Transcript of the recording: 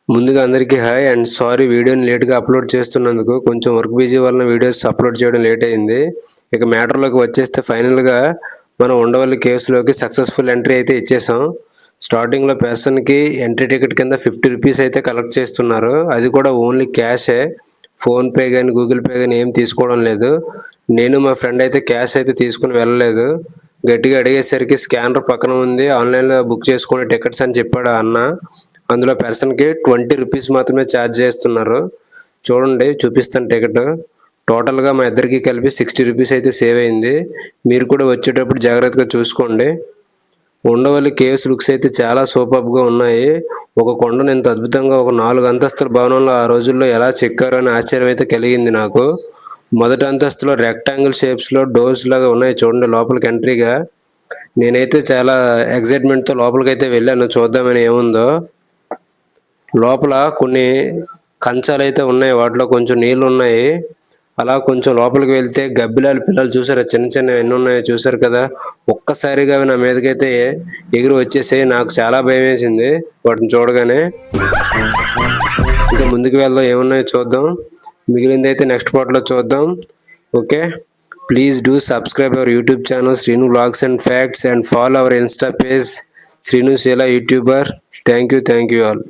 ముందుగా అందరికీ hi and sorry వీడియోని లేట్గా అప్లోడ్ చేస్తున్నందుకు. కొంచెం వర్క్ బిజీ వలన వీడియోస్ అప్లోడ్ చేయడం లేట్ అయింది. ఇక మ్యాటర్లోకి వచ్చేస్తే ఫైనల్గా మనం ఉండవల్లి కేసులోకి సక్సెస్ఫుల్ ఎంట్రీ అయితే ఇచ్చేసాం. స్టార్టింగ్లో పర్సన్కి ఎంట్రీ టికెట్ కింద 50 రూపీస్ అయితే కలెక్ట్ చేస్తున్నారు. అది కూడా ఓన్లీ క్యాషే, ఫోన్పే కానీ గూగుల్ పే కానీ ఏం తీసుకోవడం లేదు. నేను మా ఫ్రెండ్ అయితే క్యాష్ అయితే తీసుకుని వెళ్ళలేదు. గట్టిగా అడిగేసరికి స్కానర్ పక్కన ఉంది, ఆన్లైన్లో బుక్ చేసుకునే టికెట్స్ అని చెప్పాడు ఆ అన్న. అందులో పర్సన్కి 20 రూపీస్ మాత్రమే ఛార్జ్ చేస్తున్నారు. చూడండి, చూపిస్తాను టికెట్. టోటల్గా మా ఇద్దరికి కలిపి 60 రూపీస్ అయితే సేవ్ అయింది. మీరు కూడా వచ్చేటప్పుడు జాగ్రత్తగా చూసుకోండి. ఉండవల్లి కేవ్స్ లుక్స్ అయితే చాలా సూపర్గా ఉన్నాయి. ఒక కొండను ఇంత అద్భుతంగా ఒక 4 అంతస్తుల భవనంలో ఆ రోజుల్లో ఎలా చెక్కారో అని ఆశ్చర్యం అయితే కలిగింది నాకు. మొదటి అంతస్తులో రెక్టాంగిల్ షేప్స్లో డోర్స్ లాగా ఉన్నాయి చూడండి లోపలికి ఎంట్రీగా. నేనైతే చాలా ఎగ్జైట్మెంట్తో లోపలికైతే వెళ్ళాను చూద్దామని ఏముందో. లోపల కొన్ని కంచాలు అయితే ఉన్నాయి, వాటిలో కొంచెం నీళ్ళు ఉన్నాయి. అలా కొంచెం లోపలికి వెళ్తే గబ్బిలాలు పిల్లలు చూసారా, చిన్న చిన్న ఎన్ని ఉన్నాయో చూసారు కదా. ఒక్కసారిగా అవి నా మీదకైతే ఎగిరి వచ్చేసాయి. నాకు చాలా భయం వేసింది వాటిని చూడగానే. ఇంకా ముందుకు వెళ్దాం, ఏమున్నాయో చూద్దాం. మిగిలింది అయితే నెక్స్ట్ పార్ట్లో చూద్దాం. Okay, please do subscribe our YouTube channel Srinu vlogs and facts and follow our insta page Srinu Sheela YouTuber. Thank you all.